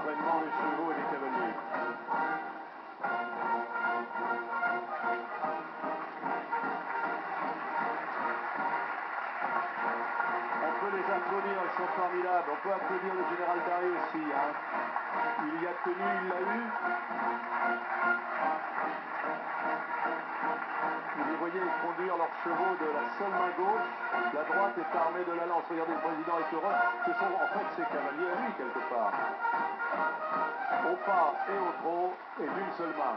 l'entraînement des chevaux et des cavaliers. On peut les applaudir, ils sont formidables. On peut applaudir le général Darry aussi. Hein. Il y a tenu, il l'a eu. Vous les voyez conduire leurs chevaux de la seule main gauche. La droite est armée de la lance. Regardez, le président est heureux. Ce sont en fait ses cavaliers à lui, quelque part. Au pas et au trot, et d'une seule main.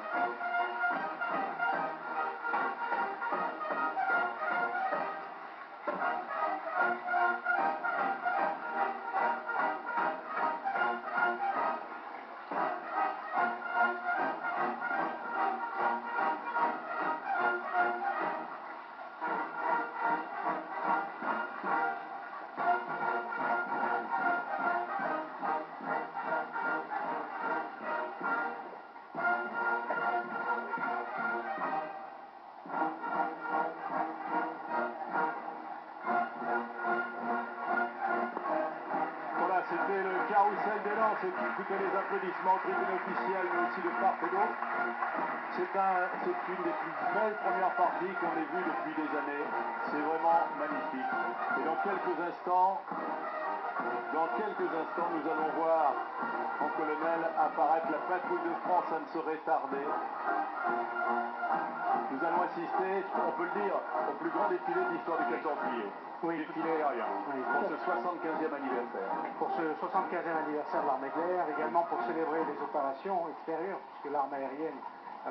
C'était le carrousel des lances. Écoutez les applaudissements au tribune officielle, mais aussi de part et d'autre. C'est une des plus belles premières parties qu'on ait vues depuis des années. C'est vraiment magnifique. Et dans quelques instants, nous allons voir en colonel apparaître la patrouille de France. Ça ne saurait tarder. Nous allons assister, on peut le dire, au plus grand défilé de l'histoire du 14 juillet. Oui, défilé aérien, oui, pour ce 75e anniversaire. Pour ce 75e anniversaire de l'armée de l'air, également pour célébrer les opérations extérieures, puisque l'armée aérienne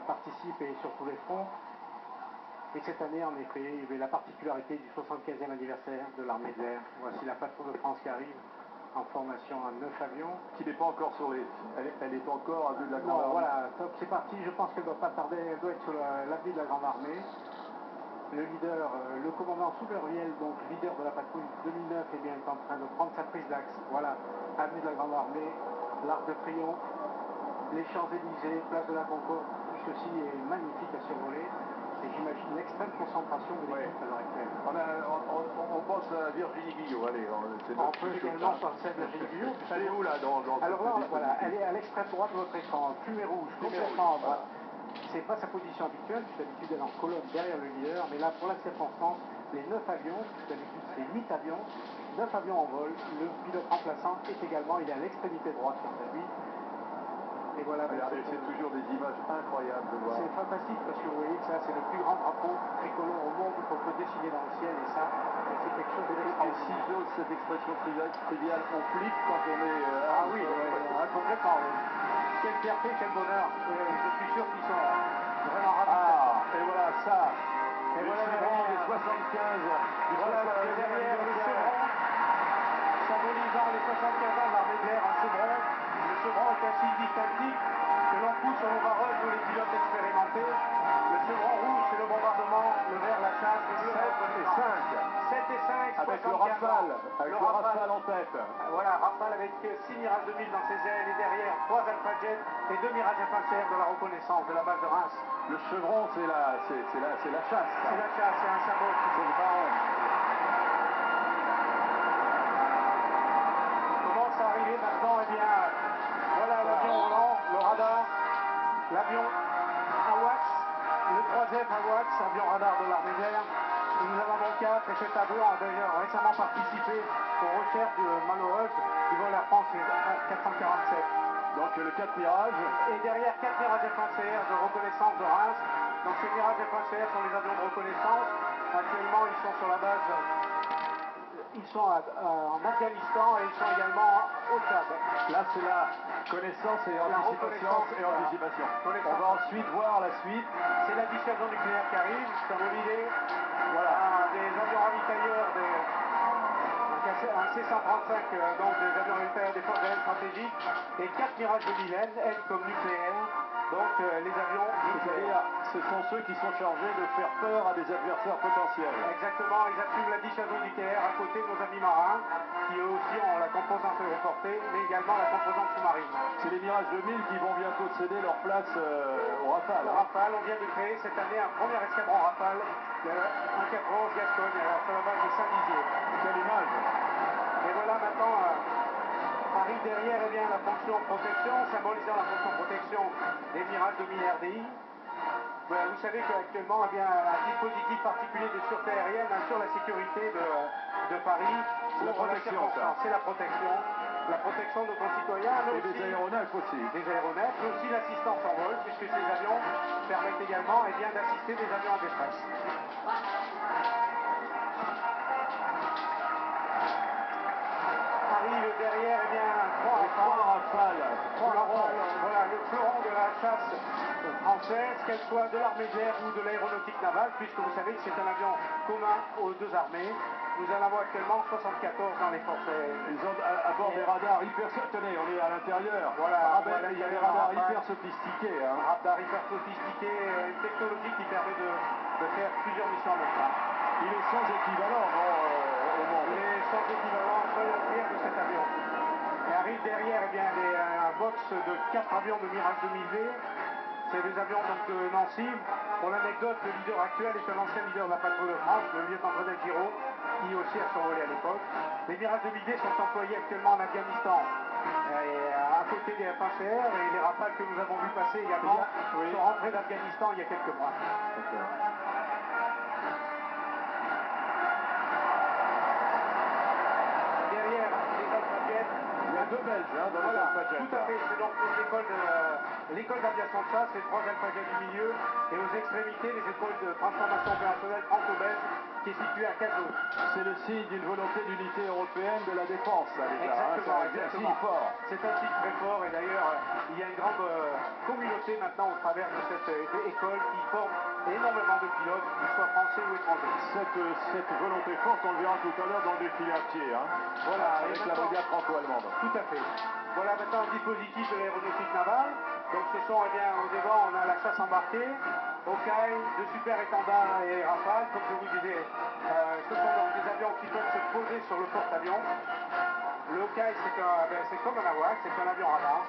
participe et sur tous les fronts. Et cette année, en effet, il y avait la particularité du 75e anniversaire de l'armée de l'air. Voici la patrouille de France qui arrive en formation à 9 avions. Qui n'est pas encore sur les... Elle est encore à vue de la Grande Armée. Non, voilà, top, c'est parti. Je pense qu'elle ne doit pas tarder, elle doit être sur l'avenue de la Grande Armée. Le leader, le commandant Souberviel, donc leader de la patrouille 2009, est bien en train de prendre sa prise d'axe. Voilà, avenue de la Grande Armée, l'Arc de Triomphe, les Champs-Élysées, place de la Concorde. Tout ceci est magnifique à survoler. Et j'imagine l'extrême concentration de l'équipe à l'heure actuelle. On pense à Virginie Guillot, allez. On peut également penser à Virginie Guillot. Elle est où là Alors là, voilà, elle est à l'extrême droite de votre écran, fumée rouge, complètement à droite. C'est pas sa position habituelle, puisque d'habitude elle est en colonne derrière le leader, mais là pour la circonstance, les 9 avions, puisque d'habitude c'est 8 avions, 9 avions en vol, le pilote remplaçant est également, il est à l'extrémité droite quant à lui. Et voilà. Regardez, c'est toujours des images incroyables de voir. C'est fantastique parce que vous voyez que ça c'est le plus grand drapeau tricolore au monde qu'on peut dessiner dans le ciel, et ça c'est quelque chose de Et si j'ose cette expression triviale, on flippe quand on est... Ah oui, complètement, oui. Quelle fierté, quel bonheur. Je suis sûr qu'ils sont vraiment ravis. Ah, et voilà ça. Et le voilà chevron derrière, des 75. Voilà derrière le chevron, symbolisant les 75 ans de l'armée de l'air, un chevron. Le chevron est un signe distinctif que l'on pousse au Varoche ou les pilotes expérimentés. Le chevron rouge, c'est le bombardement, le vert, la chasse, le bleu, 7 et 5, avec le Rafale, en tête. Voilà, Rafale avec 6 Mirage 2000 dans ses ailes, et derrière 3 Alpha Jet et 2 Mirage FHR de la reconnaissance de la base de Reims. Le chevron, c'est la chasse. C'est la chasse, c'est un symbole. C'est le baron. On commence à arriver maintenant, eh bien, voilà l'avion volant, le radar, l'avion AWACS, le 3F AWACS, avion radar de l'armée de l'air. Nous en avons 4 et cet avion a d'ailleurs récemment participé aux recherches malheureuses du vol Air France 447. Donc le 4 Mirage. Et derrière 4 Mirage FHR de reconnaissance de Reims. Donc ces Mirage FHR sont les avions de reconnaissance. Actuellement ils sont sur la base, ils sont en Afghanistan et ils sont également au Tchad. Là c'est la connaissance et anticipation. On va ensuite voir la suite. C'est la dissuasion nucléaire qui arrive, comme l'idée. Voilà, des avions ravitailleurs, un C-135, donc des avions ravitailleurs des forces aériennes stratégiques, et 4 Mirage 2000 N comme nucléaire, donc les avions nucléaires. Ce sont ceux qui sont chargés de faire peur à des adversaires potentiels. Exactement, ils assument la dissuasion nucléaire à côté de nos amis marins, qui eux aussi ont la composante aéroportée, mais également la composante sous-marine. C'est les Mirage 2000 qui vont bientôt céder leur place au Rafale. Au Rafale, on vient de créer cette année un premier escadron Rafale, un 411 Gascogne, sur la base de Saint-Dizier. Quelle image! Et voilà maintenant Arrive derrière eh bien, la fonction protection, symbolisant la fonction protection des Mirage 2000 RDI. Vous savez qu'actuellement, eh bien, un dispositif particulier de sûreté aérienne assure la sécurité de Paris. C'est la protection, ça. C'est la protection de nos concitoyens. Et des aéronefs aussi. Des aéronefs, mais aussi l'assistance en vol, puisque ces avions permettent également eh bien, d'assister des avions en détresse. Arrive derrière eh bien, trois rafales. Voilà, le fleuron de la chasse française, qu'elle soit de l'armée de l'air ou de l'aéronautique navale, puisque vous savez que c'est un avion commun aux deux armées. Nous en avons actuellement 74 dans les forces aériennes. Ils ont à bord des radars hyper... Tenez, on est à l'intérieur. Voilà, il y a des radars hyper sophistiqués. Hein. Radar hyper sophistiqué, une technologie qui permet de faire plusieurs missions en même temps. Il est sans équivalent au monde. Il est sans équivalent, soyons fiers de cet avion. Et arrive derrière eh bien, un box de 4 avions de Mirage 2000V. C'est des avions donc, de Nancy. Pour l'anecdote, le leader actuel est un ancien leader de la patrouille de France, le lieutenant Frédéric Giraud, qui aussi a survolé à l'époque. Les Mirage 2000V sont employés actuellement en Afghanistan, à côté des F1CR, et les rafales que nous avons vu passer également sont rentrés d'Afghanistan il y a quelques mois. Derrière, les Alpha Jets. Il y a deux Belges dans les Alpha Jets. Tout à fait, c'est donc l'école d'aviation de chasse, les trois Alpha Jets du milieu, et aux extrémités, les écoles de transformation opérationnelle franco-belge, qui est située à Cazaux. C'est le signe d'une volonté d'unité européenne de la défense, ça, déjà. Exactement, C'est un signe fort. C'est un signe très fort, et d'ailleurs, il y a une grande communauté maintenant au travers de cette école qui forme énormément de pilotes, qu'ils soient français ou étrangers. Cette volonté forte, on le verra tout à l'heure dans le défilé à pied, hein. Voilà, avec la brigade franco-allemande. Tout à fait. Voilà maintenant un dispositif de l'aéronautique navale. Donc ce sont, eh bien, au devant, on a la chasse embarquée, Hawkeye, de super étendards et Rafale. Comme je vous disais, ce sont donc des avions qui peuvent se poser sur le porte-avions. Le Hawkeye, c'est comme un AWACS, c'est un avion radar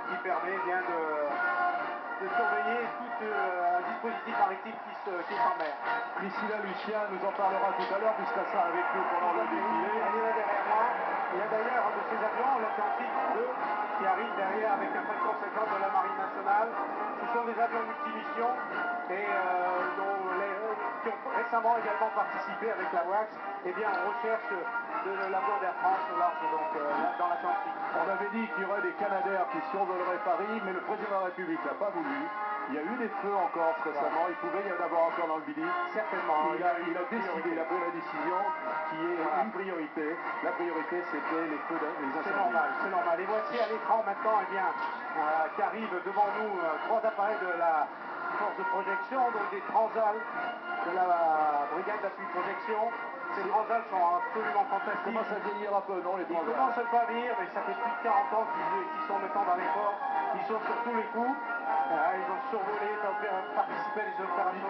qui permet eh bien, de surveiller tout un dispositif maritime qui est en mer. Priscilla Lucien nous en parlera tout à l'heure, puisqu'elle sera avec nous pendant le défilé. Elle est là derrière moi. Il y a d'ailleurs un de ces avions, l'Atlantique 2, qui arrive derrière avec un Falcon 50 de la Marine nationale. Ce sont des avions multimissions et qui ont récemment également participé avec la WACS en recherche de l'avion d'Air France au large, donc dans l'Atlantique. On avait dit qu'il y aurait des Canadair qui survoleraient Paris, mais le président de la République n'a pas voulu. Il y a eu des feux en Corse récemment, il pouvait y en avoir encore dans le Midi. Certainement. Il a pris la décision qui est une priorité. La priorité, c'était les feux, les incendies. C'est normal. Et voici à l'écran maintenant, qu'arrivent devant nous trois appareils de la force de projection, donc des Transals de la brigade d'appui projection. Ces Transals sont absolument fantastiques. Ils commencent à vieillir un peu, non, les Transals? Ils commencent pas à vieillir, mais ça fait plus de 40 ans qu'ils sont maintenant dans les ports. Ils sont sur tous les coups. Ils ont survolé, participé à des opérations.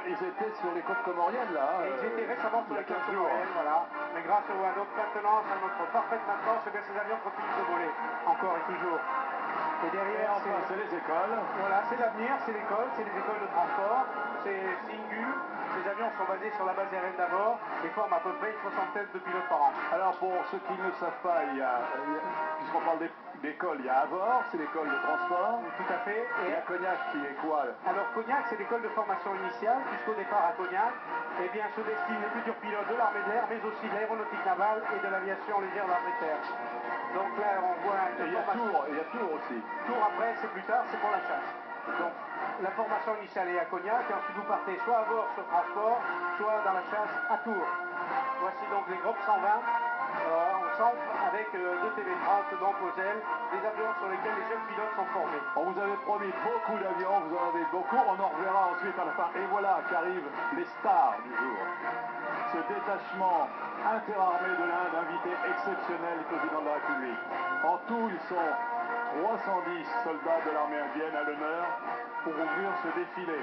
Ils étaient sur les côtes comoriennes, là. Et ils étaient récemment sur les côtes comoriennes, voilà. Mais grâce à notre maintenance, à notre parfaite maintenance, ces avions continuent de voler, encore et toujours. Et derrière, c'est les écoles. Voilà, c'est l'avenir, c'est l'école, c'est les écoles de transport, c'est Singu. Ces avions sont basés sur la base aérienne d'Avor et forment à peu près une soixantaine de pilotes par an. Alors pour ceux qui ne le savent pas, puisqu'on parle d'école, il y a Avor, c'est l'école de transport. Tout à fait. Et à Cognac qui est quoi? Alors Cognac, c'est l'école de formation initiale, puisqu'au départ à Cognac, se destinent les futurs pilotes de l'armée de l'air, mais aussi de l'aéronautique navale et de l'aviation légère de l'armée de terre. Donc là, on voit il y a Tours aussi. Tours après, c'est plus tard, c'est pour la chasse. Donc la formation initiale est à Cognac, et ensuite vous partez soit à bord sur transport, soit dans la chasse à Tours. Voici donc les groupes 120 en centre avec deux TV30 donc aux ailes, des avions sur lesquels les jeunes pilotes sont formés. On vous avait promis beaucoup d'avions, vous en avez beaucoup, on en reverra ensuite à la fin. Et voilà qu'arrivent les stars du jour. Ce détachement interarmé de l'Inde, invité exceptionnel du président de la République. En tout, ils sont 310 soldats de l'armée indienne à l'honneur pour ouvrir ce défilé.